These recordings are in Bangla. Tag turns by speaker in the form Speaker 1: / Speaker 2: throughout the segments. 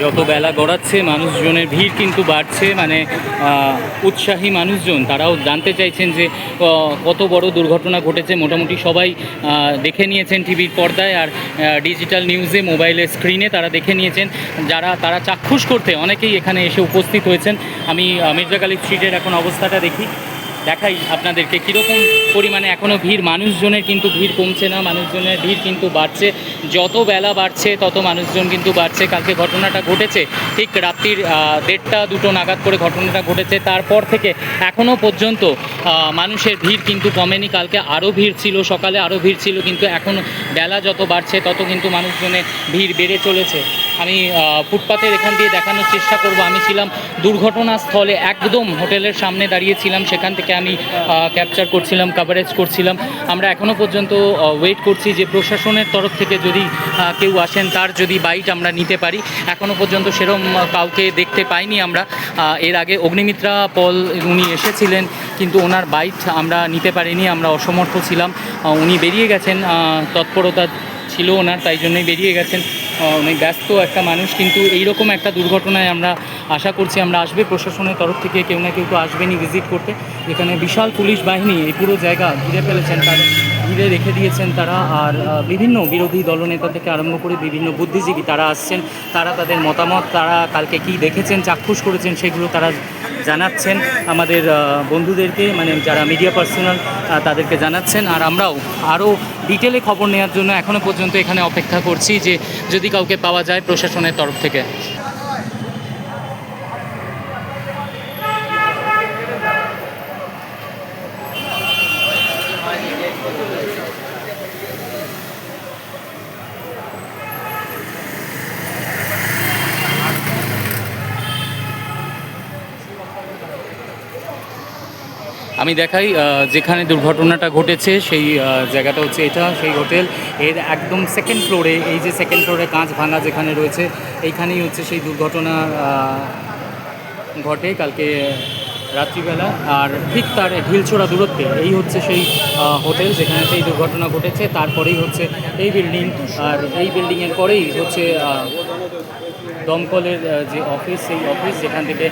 Speaker 1: যত বেলা গড়াচ্ছে মানুষজনের ভিড় কিন্তু বাড়ছে, মানে উৎসাহী মানুষজন তারাও জানতে চাইছেন যে কত বড় দুর্ঘটনা ঘটেছে। মোটামুটি সবাই দেখে নিয়েছেন টিভির পর্দায় আর ডিজিটাল নিউজে, মোবাইলের স্ক্রিনে তারা দেখে নিয়েছেন। তারা চাক্ষুষ করতে অনেকেই এখানে এসে উপস্থিত হয়েছেন। আমি মির্জা গালিব স্ট্রিটের এখন অবস্থাটা দেখাই আপনাদেরকে কীরকম পরিমাণে এখনও ভিড়। মানুষজনের কিন্তু ভিড় কমছে না, মানুষজনের ভিড় কিন্তু বাড়ছে। যত বেলা বাড়ছে তত মানুষজন কিন্তু বাড়ছে। কালকে ঘটনাটা ঘটেছে ঠিক রাত্রির 1:30-2 নাগাদ করে ঘটনাটা ঘটেছে। তারপর থেকে এখনও পর্যন্ত মানুষের ভিড় কিন্তু কমেনি। কালকে আরও ভিড় ছিল, সকালে আরও ভিড় ছিল, কিন্তু এখন বেলা যত বাড়ছে তত কিন্তু মানুষজনের ভিড় বেড়ে চলেছে। আমি ফুটপাতের এখান দিয়ে দেখানোর চেষ্টা করব। আমি ছিলাম দুর্ঘটনাস্থলে, একদম হোটেলের সামনে দাঁড়িয়েছিলাম, সেখান থেকে আমি ক্যাপচার করছিলাম, কভারেজ করছিলাম। আমরা এখনও পর্যন্ত ওয়েট করছি যে প্রশাসনের তরফ থেকে যদি কেউ আসেন, তার যদি বাইট আমরা নিতে পারি। এখনও পর্যন্ত সেরকম কাউকে দেখতে পাইনি আমরা। এর আগে অগ্নিমিত্রা পল উনি এসেছিলেন, কিন্তু ওনার বাইট আমরা নিতে পারিনি, আমরা অসমর্থ ছিলাম। উনি বেরিয়ে গেছেন, তৎপরতা ছিল ওনার, তাই জন্যই বেরিয়ে গেছেন। অনেক ব্যস্ত একটা মানুষ, কিন্তু এইরকম একটা দুর্ঘটনায় আমরা আশা করছি আমরা আসবে প্রশাসনের তরফ থেকে কেউ না কেউ তো আসবেনই ভিজিট করতে। এখানে বিশাল পুলিশ বাহিনী এই পুরো জায়গা ঘিরে ফেলেছেন, তারা ঘিরে রেখে দিয়েছেন তারা। আর বিভিন্ন বিরোধী দলনেতা থেকে আরম্ভ করে বিভিন্ন বুদ্ধিজীবী তারা আসছেন, তারা তাদের মতামত, তারা কালকে কি দেখেছেন, চাক্ষুষ করেছেন, সেগুলো তারা জানাচ্ছেন আমাদের বন্ধুদেরকে, মানে যারা মিডিয়া পার্সোনাল তাদেরকে জানাচ্ছেন। আর আমরাও আরও ডিটেলে খবর নেওয়ার জন্য এখনও পর্যন্ত এখানে অপেক্ষা করছি যে যদি কাউকে পাওয়া যায় প্রশাসনের তরফ থেকে। আমি দেখাই যেখানে দুর্ঘটনাটা ঘটেছে সেই জায়গাটা হচ্ছে এটা, সেই হোটেল। এর একদম সেকেন্ড ফ্লোরে, এই যে সেকেন্ড ফ্লোরে কাঁচ ভাঙা যেখানে রয়েছে, এইখানেই হচ্ছে সেই দুর্ঘটনা ঘটে কালকে রাত্রিবেলা। আর ঠিক তার ঢিলছোড়া দূরত্বে এই হচ্ছে সেই হোটেল যেখানে সেই দুর্ঘটনা ঘটেছে। তারপরেই হচ্ছে এই বিল্ডিং, আর এই বিল্ডিংয়ের পরেই হচ্ছে দমকলের যে অফিস, সেই অফিস যেখান থেকে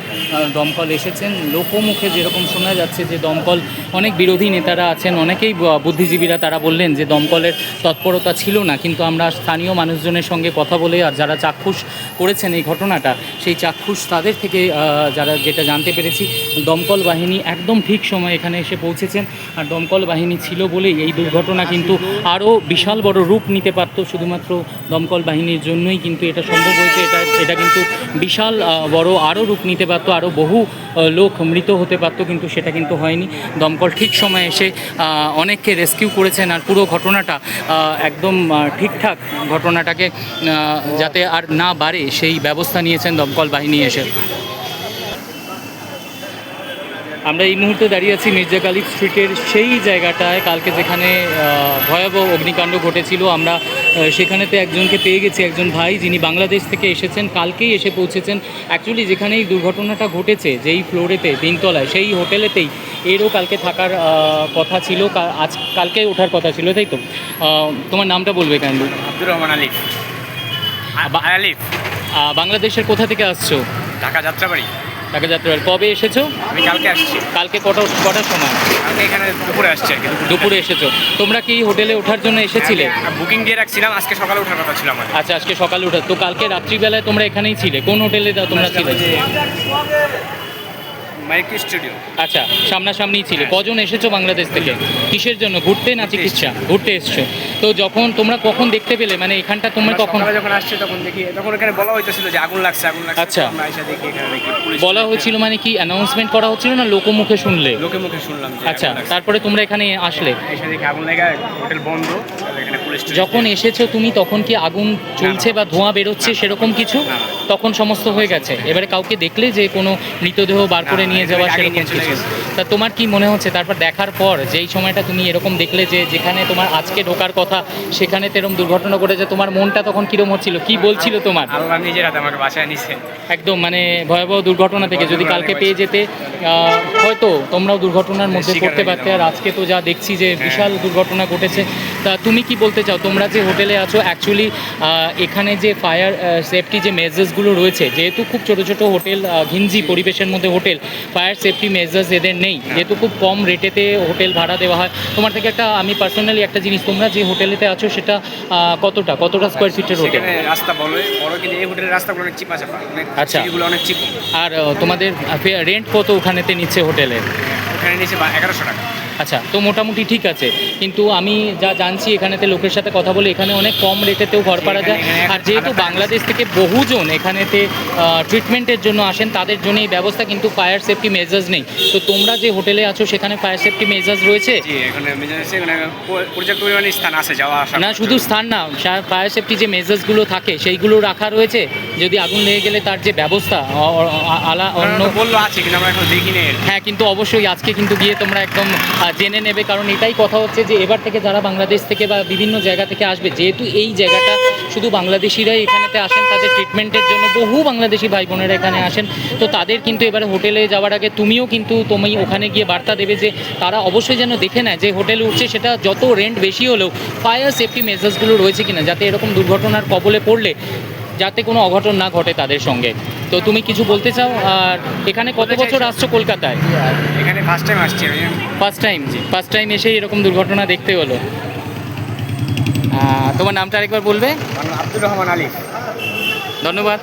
Speaker 1: দমকল এসেছেন। লোকমুখে যেরকম শোনা যাচ্ছে যে দমকল, অনেক বিরোধী নেতারা আছেন, অনেকেই বুদ্ধিজীবীরা তারা বললেন যে দমকলের তৎপরতা ছিল না। কিন্তু আমরা স্থানীয় মানুষজনের সঙ্গে কথা বলে আর যারা চাক্ষুষ করেছেন এই ঘটনাটা, সেই চাক্ষুষ তাদের থেকে যেটা জানতে পেরেছি, দমকল বাহিনী একদম ঠিক সময় এখানে এসে পৌঁছেছেন। আর দমকল বাহিনী ছিল বলেই এই দুর্ঘটনা কিন্তু আরও বিশাল বড় রূপ নিতে পারত। শুধুমাত্র দমকল বাহিনীর জন্যই কিন্তু এটা সম্ভব হয়েছে। এটা কিন্তু বিশাল বড় আরও রূপ নিতে পারতো, আরও বহু লোক মৃত হতে পারতো, কিন্তু সেটা কিন্তু হয়নি। দমকল ঠিক সময়ে এসে অনেককে রেস্কিউ করেছেন। আর পুরো ঘটনাটা একদম ঠিকঠাক, ঘটনাটাকে যাতে আর না বাড়ে সেই ব্যবস্থা নিয়েছেন দমকল বাহিনী এসে। আমরা এই মুহূর্তে দাঁড়িয়ে আছি মির্জা গালিব স্ট্রিটের সেই জায়গাটায় কালকে যেখানে ভয়াবহ অগ্নিকাণ্ড ঘটেছিল। আমরা সেখানেতে একজনকে পেয়ে গেছি, একজন ভাই যিনি বাংলাদেশ থেকে এসেছেন, কালকেই এসে পৌঁছেছেন। অ্যাকচুয়ালি যেখানে এই দুর্ঘটনাটা ঘটেছে, যেই ফ্লোরেতে, তিনতলায়, সেই হোটেলেতেই এরও কালকে থাকার কথা ছিল, কালকে ওঠার কথা ছিল, তাই তো? তোমার নামটা বলবে কেন?
Speaker 2: আব্দুর রহমান আলিফ। আলিফ।
Speaker 1: বাংলাদেশের কোথা থেকে আসছো?
Speaker 2: ঢাকা যাত্রাবাড়ি।
Speaker 1: ঢাকা যাত্রাবাড়ি। কবে এসেছো?
Speaker 2: আমি কালকে আসছি।
Speaker 1: কালকে কটার সময়?
Speaker 2: কালকে এখানে দুপুরে আসছি আর কি।
Speaker 1: দুপুরে এসেছো। তোমরা কি হোটেলে ওঠার জন্য এসেছিলে?
Speaker 2: বুকিং দিয়ে রাখছিলাম, আজকে সকালে ওঠার কথা ছিল আমাদের।
Speaker 1: আচ্ছা, আজকে সকালে ওঠা। তো কালকে রাত্রিবেলায় তোমরা এখানেই ছিলে? কোন হোটেলে তোমরা ছিলে?
Speaker 2: মাইকি স্টুডিও।
Speaker 1: আচ্ছা, সামনাসামনিই ছিলে। কজন এসেছো বাংলাদেশ থেকে? কিসের জন্য, ঘুরতে না চিকিৎসা? ঘুরতে এসছো। তো তোমরা কখন দেখতে পেলে, মানে এখানটা তোমরা কখন?
Speaker 2: যখন আসছে তখন দেখি, তখন এখানে বলা হইতেছিল যে আগুন লাগছে।
Speaker 1: আচ্ছা,
Speaker 2: আমরা এসে দেখি এখানে
Speaker 1: বলা হয়েছিল, মানে কি অ্যানাউন্সমেন্ট করা হচ্ছিল না লোকমুখে শুনলে?
Speaker 2: লোকমুখে শুনলাম।
Speaker 1: আচ্ছা, তারপরে তোমরা এখানে আসলে?
Speaker 2: এসে দেখি আগুন লেগে হোটেল বন্ধ। এখানে পুলিশ।
Speaker 1: যখন এসেছো তুমি তখন কি আগুন চলছে বা ধোঁয়া বেরোচ্ছে সেরকম কিছু? তখন সমস্ত হয়ে গেছে। এবারে কাউকে দেখলে যে কোনো মৃতদেহ বার করে নিয়ে যাওয়া সেরকম কিছু? তা তোমার কি মনে হচ্ছে তারপর দেখার পর, যেই সময়টা তুমি এরকম দেখলে যে যেখানে তোমার আজকে ঢোকার কথা সেখানে এরকম দুর্ঘটনা ঘটেছে, তোমার মনটা তখন কিরম হচ্ছিল, কি বলছিল তোমার?
Speaker 2: আল্লাহ নিজের হাতে আমাকে বাঁচায় নিছে
Speaker 1: একদম, মানে ভয়াবহ দুর্ঘটনা থেকে যদি কালকে পেয়ে যেতে, হয়তো তোমরাও দুর্ঘটনার মধ্যে পড়তে পারতে। আর আজকে তো যা দেখছি যে বিশাল দুর্ঘটনা ঘটেছে। তা তুমি কি বলতে চাও, তোমরা যে হোটেলে আছো অ্যাকচুয়ালি এখানে যে ফায়ার সেফটি যে মেজার্সগুলো রয়েছে, যেহেতু খুব ছোটো ছোটো হোটেল, ঘিঞ্জি পরিবেশের মধ্যে হোটেল, ফায়ার সেফটি মেজার্স এদের নেই, যেহেতু খুব কম রেটেতে হোটেল ভাড়া দেওয়া হয়। তোমার থেকে একটা আমি পার্সোনালি একটা জিনিস, তোমরা যে হোটেলেতে আছো সেটা কতটা স্কোয়ার ফিটের হোটেল?
Speaker 2: সেখানে রাস্তা বড় কিন্তু এই হোটেলের রাস্তাগুলো অনেক চিপা চাপা,
Speaker 1: আচ্ছা।
Speaker 2: সিঁড়িগুলো অনেক চিপ।
Speaker 1: আর তোমাদের রেন্ট কত ওখানেতে নিচ্ছে হোটেলে?
Speaker 2: ওখানে নিচে 1100 টাকা।
Speaker 1: আচ্ছা, তো মোটামুটি ঠিক আছে, কিন্তু আমি যা জানছি এখানেতে লোকের সাথে কথা বলে এখানে অনেক কম রেটেতেও ঘর পাওয়া যায়। আর যেহেতু বাংলাদেশ থেকে বহুজন এখানেতে ট্রিটমেন্টের জন্য আসেন, তাদের জন্য এই ব্যবস্থা, কিন্তু ফায়ার সেফটি মেজার্স নেই। তো তোমরা যে হোটেলে আছো সেখানে ফায়ার সেফটি মেজার্স রয়েছে?
Speaker 2: জি, এখানে মেজার্সে এখানে পর্যাপ্ত পরিমাণে স্থান আছে যাওয়া আসা।
Speaker 1: না, শুধু স্থান না, ফায়ার সেফটি যে মেজার্সগুলো থাকে সেইগুলো রাখা রয়েছে, যদি আগুন লেগে গেলে তার যে ব্যবস্থা অন্য
Speaker 2: বললো আছে, কিন্তু আমরা এখন দেখিনি।
Speaker 1: হ্যাঁ, কিন্তু অবশ্যই আজকে কিন্তু গিয়ে তোমরা একদম জেনে নেবে, কারণ এটাই কথা হচ্ছে যে এবার থেকে যারা বাংলাদেশ থেকে বা বিভিন্ন জায়গা থেকে আসবে, যেহেতু এই জায়গাটা শুধু বাংলাদেশিরাই এখানেতে আসেন তাদের ট্রিটমেন্টের জন্য, বহু বাংলাদেশি ভাই বোনেরা এখানে আসেন, তো তাদের কিন্তু এবারে হোটেলে যাওয়ার আগে তুমি ওখানে গিয়ে বার্তা দেবে যে তারা অবশ্যই যেন দেখে নেয় যে হোটেলে উঠছে সেটা যত রেন্ট বেশি হলেও ফায়ার সেফটি মেজার্সগুলো রয়েছে কিনা, যাতে এরকম দুর্ঘটনার কবলে পড়লে যাতে কোনো অঘটন না ঘটে তাদের সঙ্গে। তো তুমি কিছু বলতে চাও? আর এখানে কত বছর আসছো কলকাতায়?
Speaker 2: এখানে ফার্স্ট টাইম আসছি আমি।
Speaker 1: ফার্স্ট টাইম এসেই এরকম দুর্ঘটনা দেখতে হলো। তোমার নামটা আরেকবার বলবে?
Speaker 2: আব্দুর রহমান আলী।
Speaker 1: ধন্যবাদ।